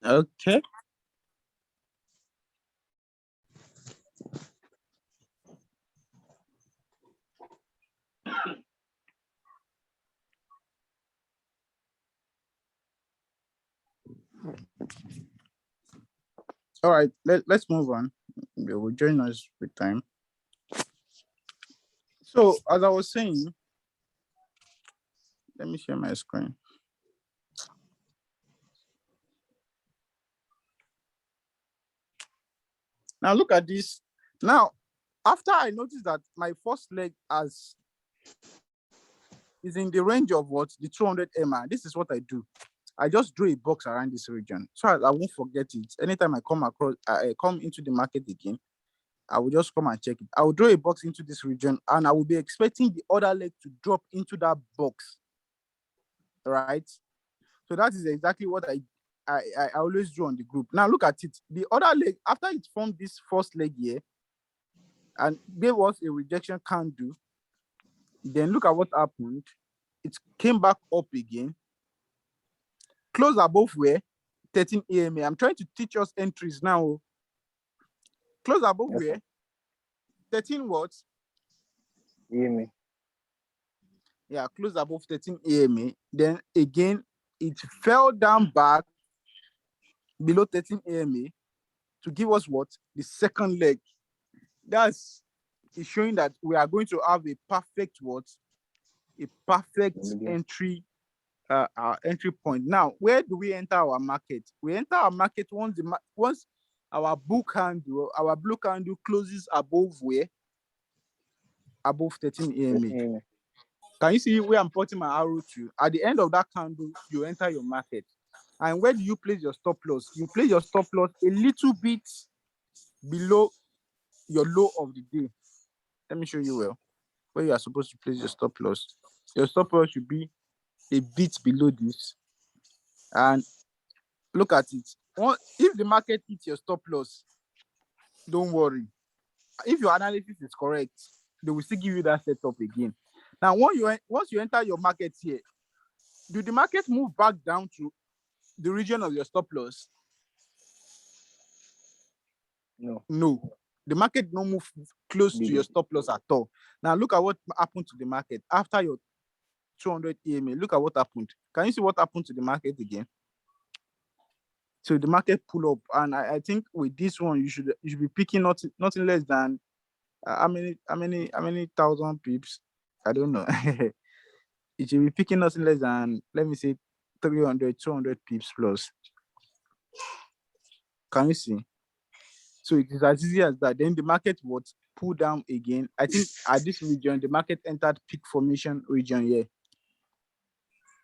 Okay. All right. Let's move on. They will join us with time. So as I was saying, let me share my screen. Now look at this. Now, after I noticed that my first leg is in the range of what the 200 MR, this is what I do. I just draw a box around this region so I won't forget it. Anytime I come into the market again, I will just come and check it. I will draw a box into this region and I will be expecting the other leg to drop into that box, right? So that is exactly what I always do on the group. Now look at it. The other leg, after it formed this first leg here, and there was a rejection candle, then look at what happened. It came back up again. Close above where? 13 AMA. I'm trying to teach us entries now. Close above Yes, where? 13 what? AMA. Yeah, close above 13 AMA. Then again, it fell down back below 13 AMA to give us what? The second leg. That's is showing that we are going to have a perfect what? A perfect entry entry point. Now, where do we enter our market? We enter our market once our blue candle closes above where? Above 13 AMA. Can you see where I'm putting my arrow to? At the end of that candle, you enter your market. And where do you place your stop loss? You place your stop loss a little bit below your low of the day. Let me show you well where you are supposed to place your stop loss. Your stop loss should be a bit below this. And look at it. If the market hits your stop loss, don't worry. If your analysis is correct, they will still give you that setup again. Now, once you enter your market here, do the market move back down to the region of your stop loss? No. The market don't move close to your stop loss at all. Now, look at what happened to the market after your 200 EMA. Look at what happened. Can you see what happened to the market again? So the market pull up, and I think with this one you should be picking nothing less than how many thousand pips? I don't know. It should be picking nothing less than, let me say, 300, 200 pips plus. Can you see? So it is as easy as that. Then the market would pull down again. I think at this region, the market entered peak formation region here.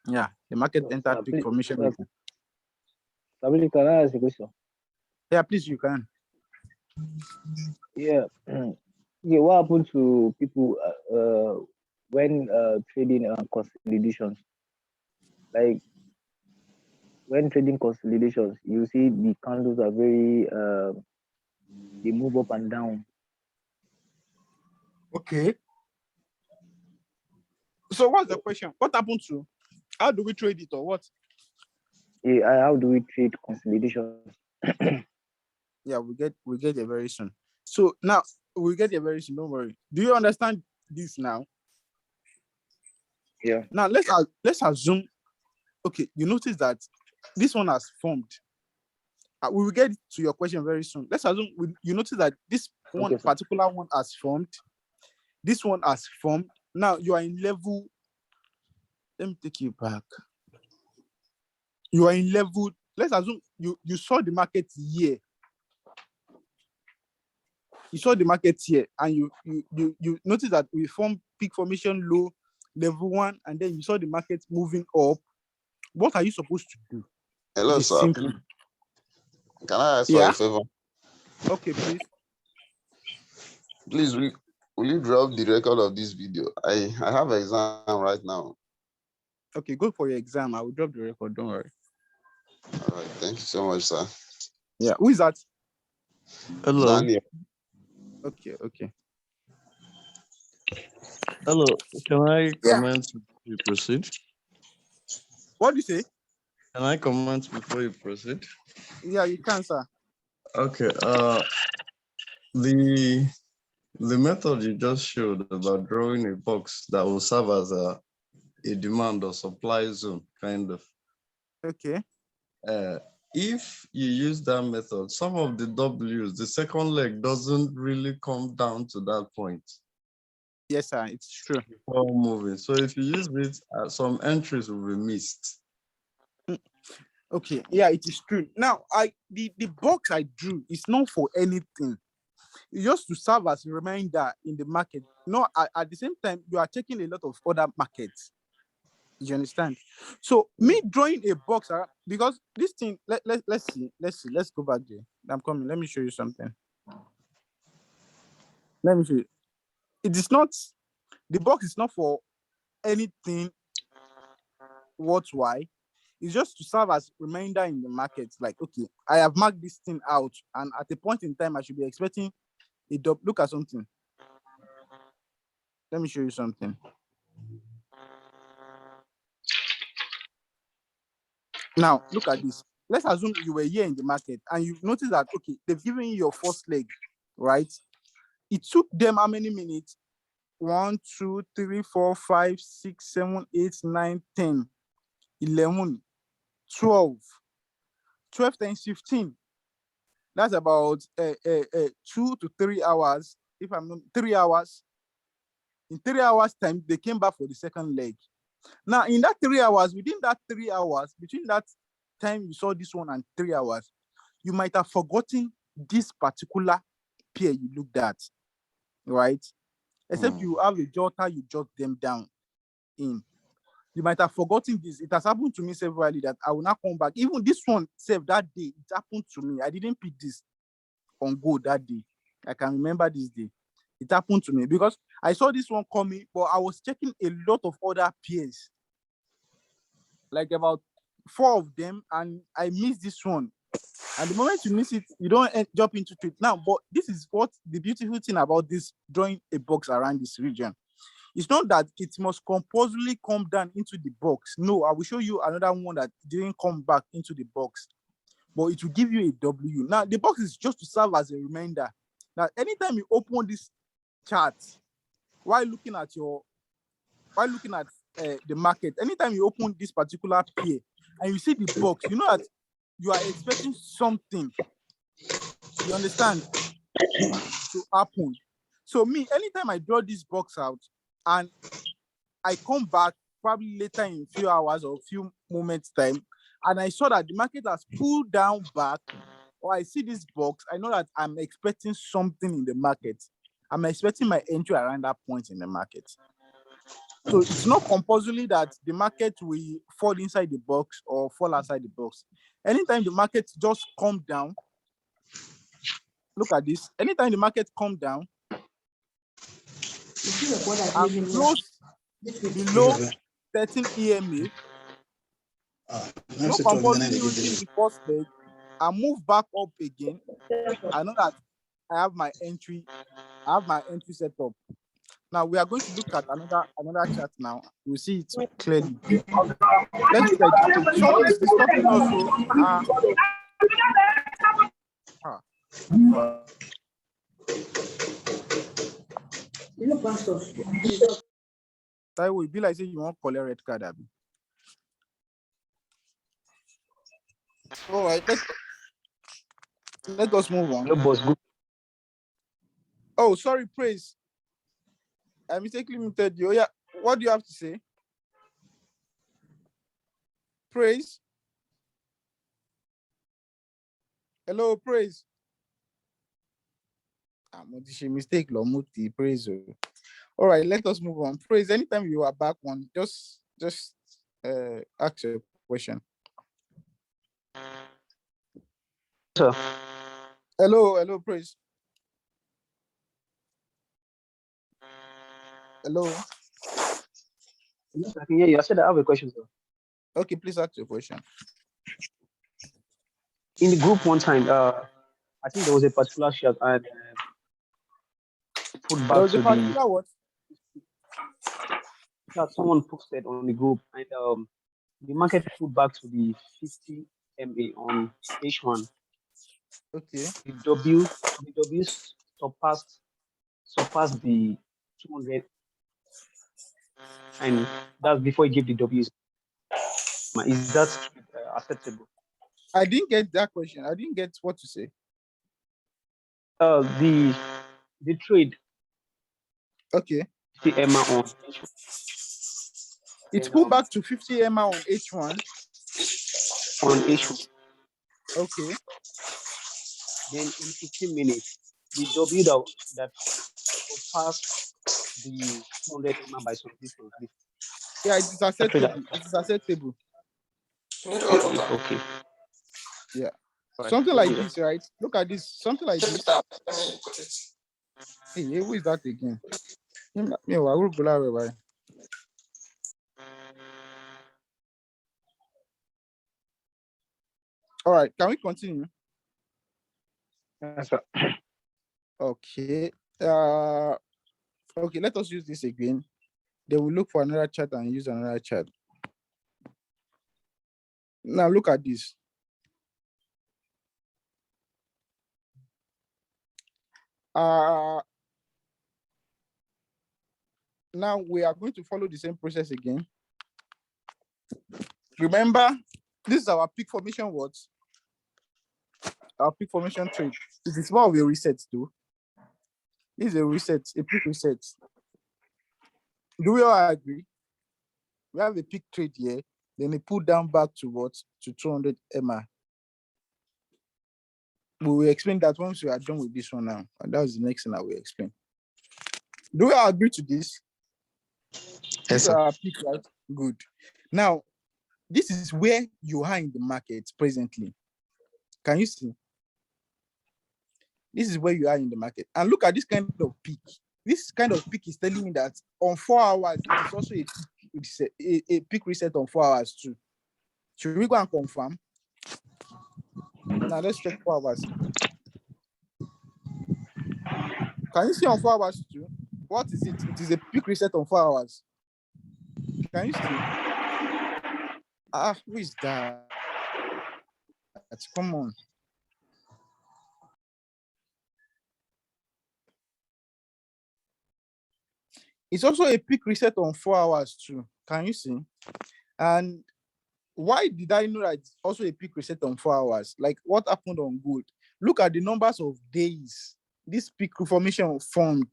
Yeah, the market entered peak formation region. Can I ask a question? Yeah, please, you can. Yeah. Yeah, what happened to people when trading consolidations? Like when trading consolidations, you see the candles are very they move up and down. Okay. So what's the question? What happened to? How do we trade it or what? Yeah, how do we trade consolidations? Yeah, we get it very soon. So now we get it very soon. Don't worry. Do you understand this now? Yeah. Now let's assume. Okay, you notice that this one has formed. We will get to your question very soon. Let's assume you notice that this one particular one has formed. This one has formed. Now you are in level. Let me take you back. You are in level. Let's assume you saw the market here. You saw the market here, and you notice that we formed peak formation low, level 1, and then you saw the market moving up. What are you supposed to do? Hello, sir. Simple. Can I ask for a favor? Okay, please. Please, will you drop the record of this video? I have an exam right now. Okay, go for your exam. I will drop the record. Don't worry. All right. Thank you so much, sir. Yeah. Who is that? Hello. Daniel. Okay. Hello. Can I comment to proceed? What do you say? Can I comment before you proceed? Yeah, you can, sir. Okay. The method you just showed about drawing a box that will serve as a demand or supply zone, kind of. Okay. If you use that method, some of the W's, the second leg doesn't really come down to that point Yes, sir. It's true. before moving. So if you use it, some entries will be missed. Okay. Yeah, it is true. Now, the box I drew is not for anything. It's just to serve as a reminder in the market. No, at the same time, you are checking a lot of other markets. You understand? So me drawing a box around, because this thing, let's see. Let's go back there. I'm coming. Let me show you something. Let me show you. It is not, the box is not for anything worthwhile. It's just to serve as reminder in the market. Like, okay, I have marked this thing out, and at a point in time, I should be expecting a double. Look at something. Let me show you something. Now, look at this. Let's assume you were here in the market and you've noticed that, okay, they've given you your first leg, right? It took them how many minutes? 1, 2, 3, 4, 5, 6, 7, 8, 9, 10, 11, 12. 12 times 15. That's about 2 to 3 hours. If I'm not 3 hours. In 3 hours time, they came back for the second leg. Now, in that 3 hours, within that 3 hours, between that time you saw this one and 3 hours, you might have forgotten this particular pair you looked at, right? Except you have a jotter, you jot them down in. You might have forgotten this. It has happened to me severally that I will not come back. Even this one, save that day, it happened to me. I didn't pick this on go that day. I can remember this day. It happened to me because I saw this one coming, but I was checking a lot of other pairs, like about 4 of them, and I missed this one. And the moment you miss it, you don't jump into it now. But this is what the beautiful thing about this drawing a box around this region. It's not that it must compulsorily come down into the box. No, I will show you another one that didn't come back into the box, but it will give you a W. Now, the box is just to serve as a reminder that anytime you open this chart while looking at the market, anytime you open this particular pair and you see the box, you know that you are expecting something, you understand, to happen. So me, anytime I draw this box out and I come back probably later in a few hours or a few moments time, and I saw that the market has pulled down back, or I see this box, I know that I'm expecting something in the market. I'm expecting my entry around that point in the market. So it's not compulsory that the market will fall inside the box or fall outside the box. Anytime the market just come down, look at this. Anytime the market come down and close below 13 EMA, it's not compulsory using the first leg and move back up again. I know that I have my entry set up. Now we are going to look at another chart now. You'll see it clearly there. Let's look at it. Something is disturbing also. That will be like saying you want to collect red card, Abby. All right, let us move on. Hello, boss. Good. Oh, sorry, Praise. I mistakenly muted you. Oh, yeah, what do you have to say? Praise. Hello, Praise. Mistake, Lomuti, Praise. All right, let us move on. Praise, anytime you are back on, just ask your question. Sir. Hello, Praise. Hello. Yes, I can hear you. I said I have a question, sir. Okay, please ask your question. In the group one time, I think there was a particular shot and put There back was to a particular what? that someone posted on the group, and the market pulled back to the 50 MA on H1. Okay. The W surpassed the 200, and that's before it gave the W. Is that acceptable? I didn't get that question. I didn't get what to say. The trade, Okay. the EMA on H1. It pulled back to 50 MA on H1. On H1. Okay. Then in 15 minutes, the W that surpassed the 200 MA by some distance. Yeah, it is acceptable. It is acceptable. Okay. Yeah. Right. Something like this, right? Look at this. Something like this. Hey, who is that again? All right, can we continue? Yes, sir. Okay. Okay, let us use this again. They will look for another chart and use another chart. Now look at this. Now we are going to follow the same process again. Remember, this is our peak formation words. Our peak formation trade. It is more of a reset too. This is a reset, a peak reset. Do we all agree? We have a peak trade here, then it pull down back to what? To 200 MA. We will explain that once we are done with this one now. And that's the next thing I will explain. Do we all agree to this? Yes, sir. Our peak, right? Good. Now, this is where you are in the market presently. Can you see? This is where you are in the market. And look at this kind of peak. This kind of peak is telling me that on 4 hours, it is also a peak reset on 4 hours too. Should we go and confirm? Now let's check 4 hours. Can you see on 4 hours too? What is it? It is a peak reset on 4 hours. Can you see? Who is that? Come on. It's also a peak reset on 4 hours too. Can you see? And why did I know that it's also a peak reset on 4 hours? Like what happened on gold? Look at the numbers of days this peak formation formed.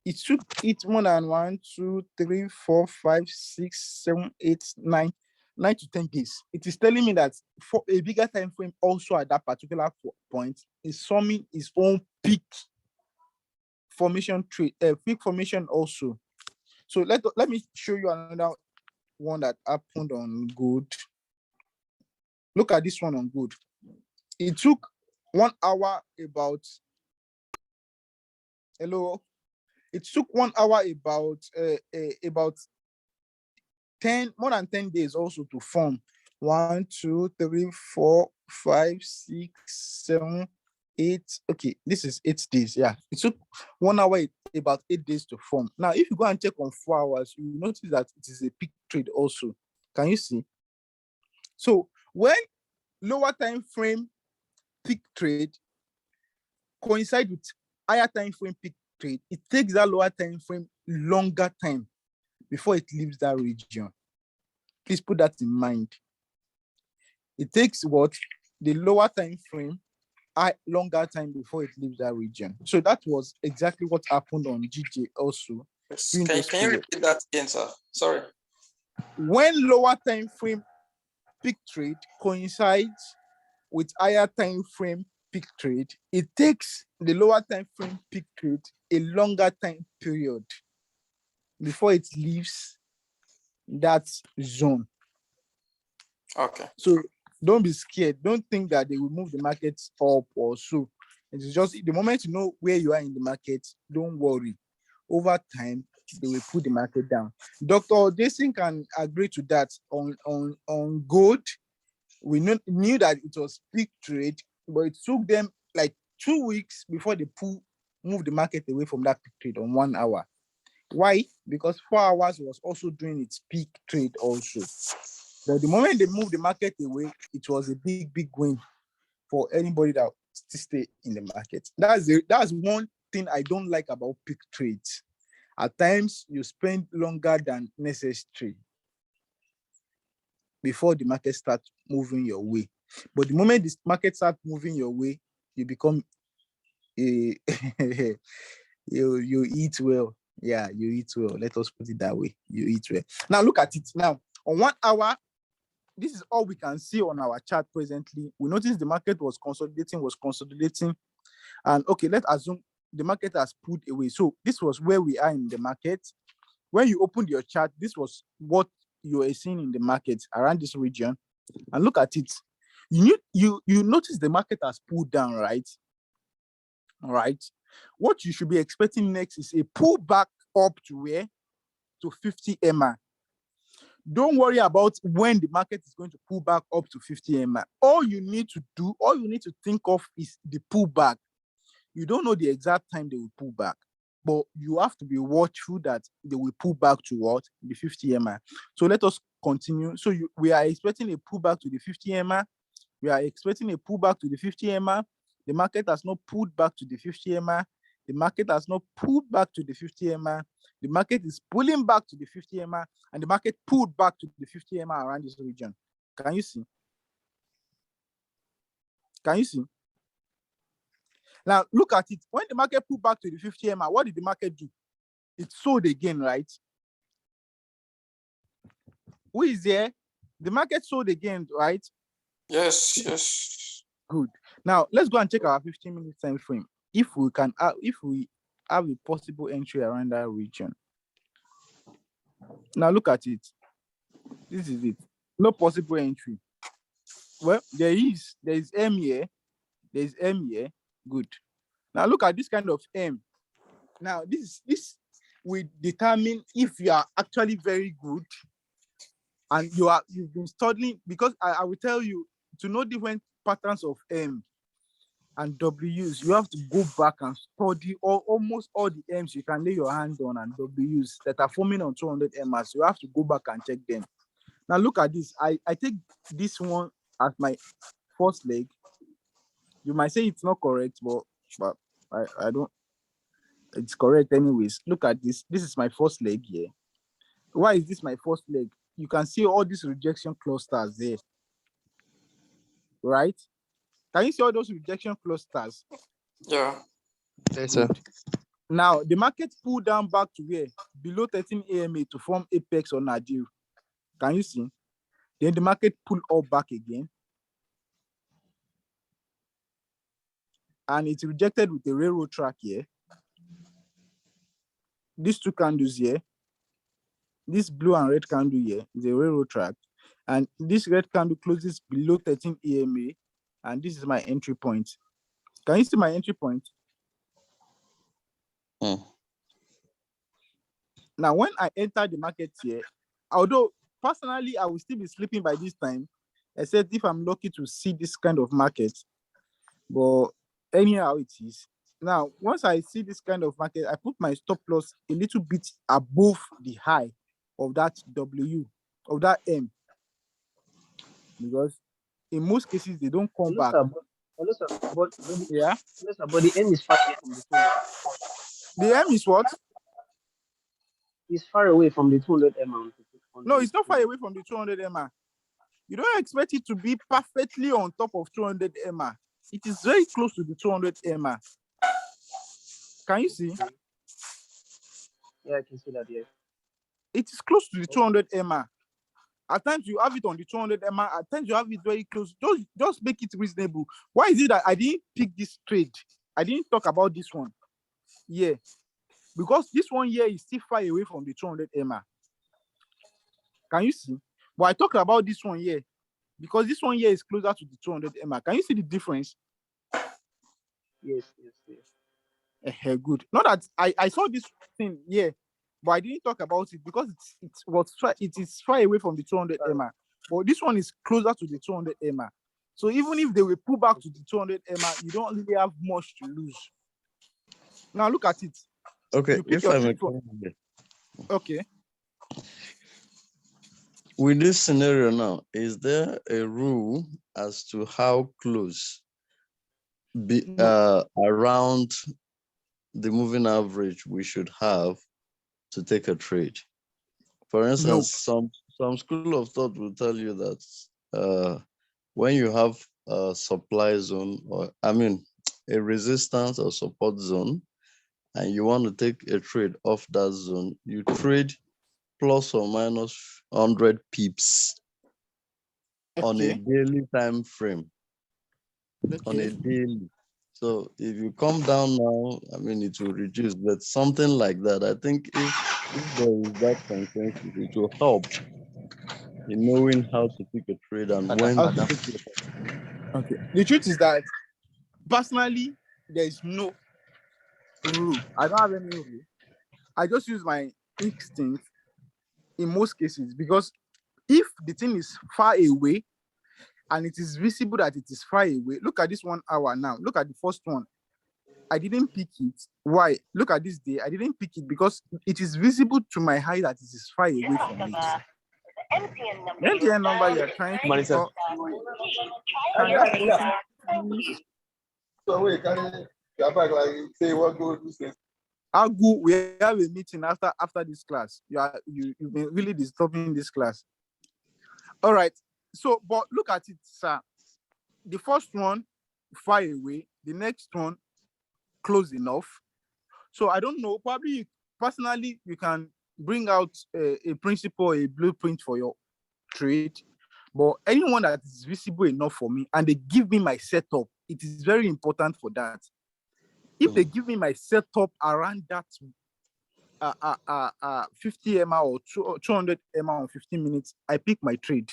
It took it more than 1, 2, 3, 4, 5, 6, 7, 8, 9 to 10 days. It is telling me that for a bigger time frame, also at that particular point, is forming its own peak formation trade, peak formation also. So let me show you another one that happened on gold. Look at this one on gold. It took 1 hour about. Hello. It took 1 hour about 10 more than 10 days also to form. 1, 2, 3, 4, 5, 6, 7, 8. Okay, this is 8 days. Yeah, it took 1 hour about 8 days to form. Now, if you go and check on 4 hours, you will notice that it is a peak trade also. Can you see? So when lower time frame peak trade coincide with higher time frame peak trade, it takes that lower time frame longer time before it leaves that region. Please put that in mind. It takes what? The lower time frame, longer time before it leaves that region. So that was exactly what happened on GJ also. Can you repeat that again, sir? Sorry. When lower time frame peak trade coincides with higher time frame peak trade, it takes the lower time frame peak trade a longer time period before it leaves that zone. Okay. So don't be scared. Don't think that they will move the markets up or so. It's just the moment you know where you are in the market, don't worry. Over time, they will put the market down. Dr. Jason can agree to that. On gold, we knew that it was peak trade, but it took them like 2 weeks before they move the market away from that peak trade on 1 hour. Why? Because 4 hours was also doing its peak trade also. But the moment they moved the market away, it was a big win for anybody that still stay in the market. That's one thing I don't like about peak trades. At times, you spend longer than necessary before the market starts moving your way. But the moment this market starts moving your way, you become a you eat well. Yeah, you eat well. Let us put it that way. You eat well. Now look at it. Now on 1 hour, this is all we can see on our chart presently. We notice the market was consolidating, and okay, let's assume the market has pulled away. So this was where we are in the market. When you opened your chart, this was what you are seeing in the market around this region. And look at it. You notice the market has pulled down, right? All right. What you should be expecting next is a pullback up to where? To 50 MA. Don't worry about when the market is going to pull back up to 50 MA. All you need to think of is the pullback. You don't know the exact time they will pull back, but you have to be watchful that they will pull back to what? The 50 MA. So let us continue. So we are expecting a pullback to the 50 MA. We are expecting a pullback to the 50 MA. The market has not pulled back to the 50 MA. The market has not pulled back to the 50 MA. The market is pulling back to the 50 MA, and the market pulled back to the 50 MA around this region. Can you see? Can you see? Now look at it. When the market pulled back to the 50 MA, what did the market do? It sold again, right? Who is there? The market sold again, right? Yes. Good. Now let's go and check our 15-minute time frame. If we have a possible entry around that region. Now look at it. This is it. No possible entry. Well, there is M here. There's M here. Good. Now look at this kind of M. Now this will determine if you are actually very good and you've been studying, because I will tell you, to know different patterns of M and W's, you have to go back and study almost all the M's you can lay your hand on and W's that are forming on 200 MRs. You have to go back and check them. Now look at this. I take this one as my first leg. You might say it's not correct, but I don't. It's correct anyways. Look at this. This is my first leg here. Why is this my first leg? You can see all these rejection clusters there, right? Can you see all those rejection clusters? Yeah. Yes, sir. Now the market pulled down back to where? Below 13 AMA to form apex or nadir. Can you see? Then the market pulled up back again, and it's rejected with the railroad track here. These two candles here, this blue and red candle here is a railroad track, and this red candle closes below 13 AMA, and this is my entry point. Can you see my entry point? Now, when I enter the market here, although personally I will still be sleeping by this time, except if I'm lucky to see this kind of market, but anyhow it is. Now, once I see this kind of market, I put my stop loss a little bit above the high of that W, of that M, because in most cases they don't come back. Hello, sir. But Yeah. hello, sir. But the M is far away from the 200. The M is what? It's far away from the 200 M. No, it's not far away from the 200 MA. You don't expect it to be perfectly on top of 200 MA. It is very close to the 200 MA. Can you see? Yeah, I can see that. Yes. It is close to the 200 MA. At times you have it on the 200 MA. At times you have it very close. Just make it reasonable. Why is it that I didn't pick this trade? I didn't talk about this one. Yeah. Because this one here is still far away from the 200 MA. Can you see? But I talk about this one here because this one here is closer to the 200 MA. Can you see the difference? Yes. Good. Not that I saw this thing here, but I didn't talk about it because it is far away from the 200 MA. But this one is closer to the 200 MA. So even if they will pull back to the 200 MA, you don't really have much to lose. Now look at it. Okay, if I may. Okay. with this scenario now, is there a rule as to how close around the moving average we should have to take a trade? For instance, some school of thought will tell you that when you have a supply zone, or I mean a resistance or support zone, and you want to take a trade off that zone, you trade plus or minus 100 pips on a Okay. daily time frame. On a Okay. daily. So if you come down now, I mean, it will reduce, but something like that. I think if there is that consensus, it will help in knowing how to pick a trade and when to Okay. pick it. Okay. The truth is that personally, there is no rule. I don't have any rule. I just use my instinct in most cases because if the thing is far away and it is visible that it is far away, look at this 1 hour now. Look at the first one. I didn't pick it. Why? Look at this day. I didn't pick it because it is visible to my eye that it is far away from it. The MTN number you are trying to Marisa. call. Can that person please? So wait, can you have like say what good this is? Agu, we have a meeting after this class. You've been really disturbing this class. All right. So, but look at it, sir. The first one far away, the next one close enough. So I don't know. Probably personally, you can bring out a principle, a blueprint for your trade. But anyone that is visible enough for me and they give me my setup, it is very important for that. If they give me my setup around that 50 MA or 200 MA on 15 minutes, I pick my trade.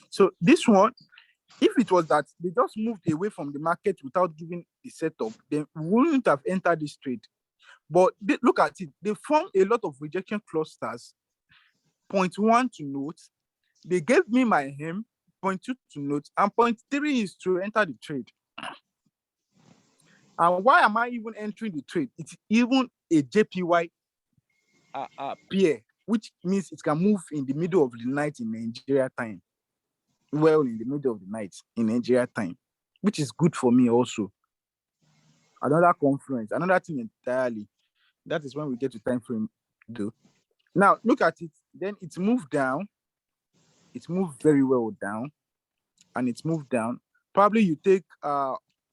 So this one, if it was that they just moved away from the market without giving the setup, then we wouldn't have entered this trade. But look at it, they form a lot of rejection clusters. Point 1 to note, they gave me my hem. Point 2 to note, and point 3 is to enter the trade. And why am I even entering the trade? It's even a JPY pair, which means it can move in the middle of the night in Nigeria time. Well, in the middle of the night in Nigeria time, which is good for me also. Another confluence, another thing entirely. That is when we get to time frame though. Now look at it. Then it's moved down. It's moved very well down, and it's moved down. Probably you take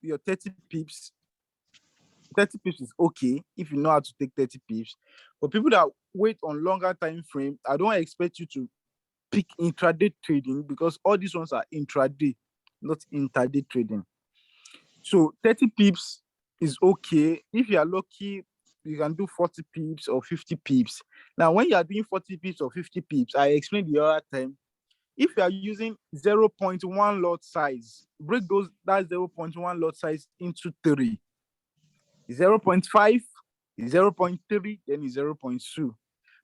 your 30 pips. 30 pips is okay if you know how to take 30 pips. But people that wait on longer time frame, I don't expect you to pick intraday trading because all these ones are intraday, not intraday trading. So 30 pips is okay. If you are lucky, you can do 40 pips or 50 pips. Now, when you are doing 40 pips or 50 pips, I explained the other time. If you are using 0.1 lot size, break that 0.1 lot size into 3. 0.5, 0.3, then 0.2.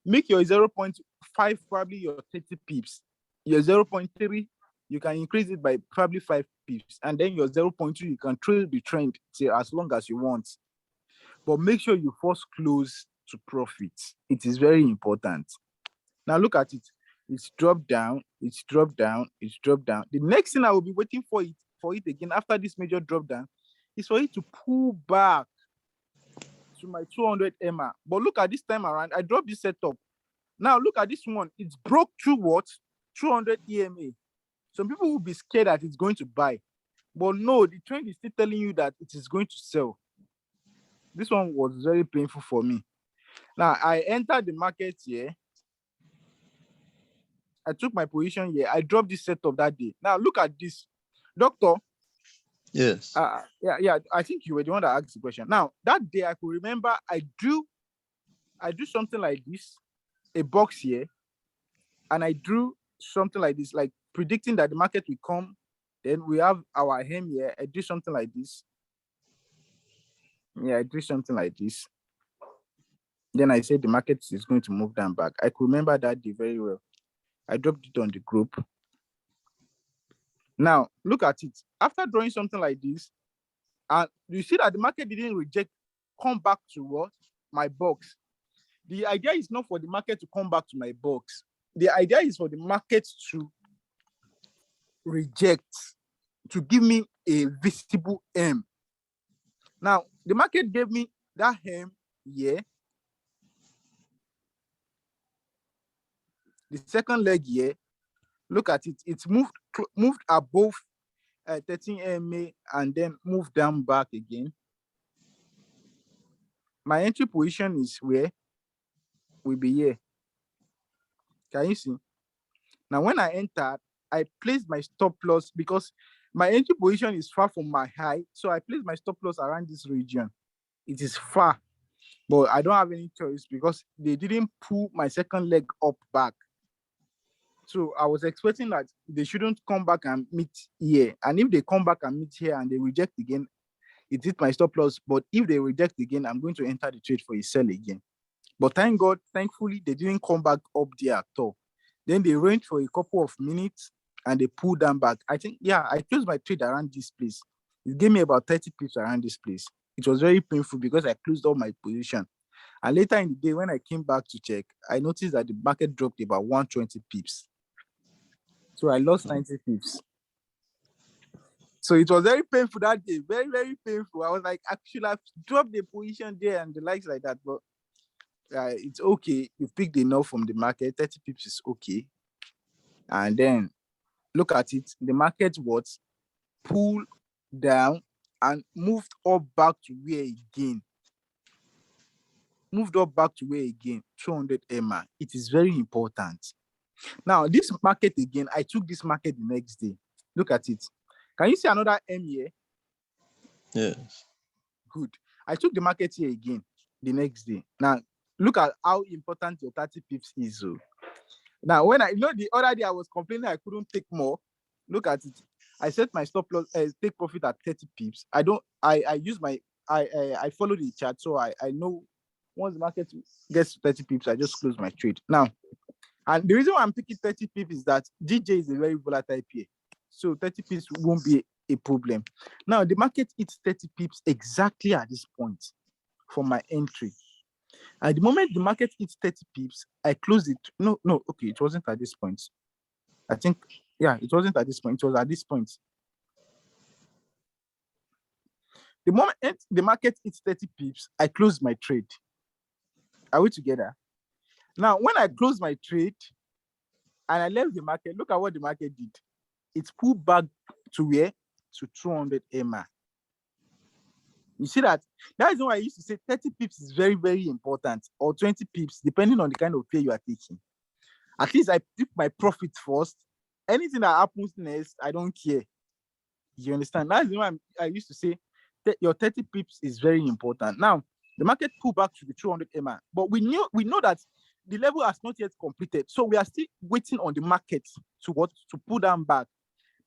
Make your 0.5 probably your 30 pips. Your 0.3, you can increase it by probably 5 pips. And then your 0.2, you can trail the trend till as long as you want. But make sure you first close to profit. It is very important. Now look at it. It's dropped down, it's dropped down, it's dropped down. The next thing I will be waiting for it again after this major drop down is for it to pull back to my 200 MA. But look at this time around, I dropped this setup. Now look at this one. It's broke through what? 200 EMA. Some people will be scared that it's going to buy. But no, the trend is still telling you that it is going to sell. This one was very painful for me. Now, I entered the market here. I took my position here. I dropped this setup that day. Now, look at this. Doctor. Yes. Yeah. I think you were the one that asked the question. Now, that day I could remember I drew something like this, a box here, and I drew something like this, like predicting that the market will come. Then we have our hem here. I drew something like this. Yeah, I drew something like this. Then I said the market is going to move down back. I could remember that day very well. I dropped it on the group. Now, look at it. After drawing something like this, and you see that the market didn't reject, come back to what? My box. The idea is not for the market to come back to my box. the idea is for the market to reject, to give me a visible M. Now, the market gave me that M here. The second leg here, look at it. It's moved above 13 EMA and then moved down back again. My entry position is where will be here. Can you see? Now, when I entered, I placed my stop loss because my entry position is far from my high. So I placed my stop loss around this region. It is far, but I don't have any choice because they didn't pull my second leg up back. So I was expecting that they shouldn't come back and meet here. And if they come back and meet here and they reject again, it hit my stop loss. But if they reject again, I'm going to enter the trade for a sell again. But thank God, thankfully, they didn't come back up there at all. Then they ranged for a couple of minutes and they pulled them back. I think, yeah, I closed my trade around this place. It gave me about 30 pips around this place. It was very painful because I closed all my position. And later in the day, when I came back to check, I noticed that the market dropped about 120 pips. So I lost 90 pips. So it was very painful that day. Very, very painful. I was like, I should have dropped the position there and the likes like that. But it's okay. You picked enough from the market. 30 pips is okay. And then look at it. The market was pulled down and moved up back to where again? Moved up back to where again? 200 EMA. It is very important. Now, this market again, I took this market the next day. Look at it. Can you see another M here? Yes. Good. I took the market here again the next day. Now, look at how important your 30 pips is. Now, when the other day I was complaining I couldn't take more. Look at it. I set my stop loss, take profit at 30 pips. I follow the chart, so I know once the market gets to 30 pips, I just close my trade. Now, and the reason why I'm picking 30 pips is that DJ is a very volatile pair. So 30 pips won't be a problem. Now, the market hits 30 pips exactly at this point for my entry. At the moment the market hits 30 pips, I closed it. No, okay, it wasn't at this point. I think, yeah, it wasn't at this point. It was at this point. The moment the market hits 30 pips, I closed my trade. Are we together? Now, when I closed my trade and I left the market, look at what the market did. It's pulled back to where? To 200 EMA. You see that? That is why I used to say 30 pips is very, very important, or 20 pips, depending on the kind of pair you are taking. At least I took my profit first. Anything that happens next, I don't care. You understand? That's why I used to say that your 30 pips is very important. Now, the market pulled back to the 200 EMA, but we know that the level has not yet completed. So we are still waiting on the market to pull down back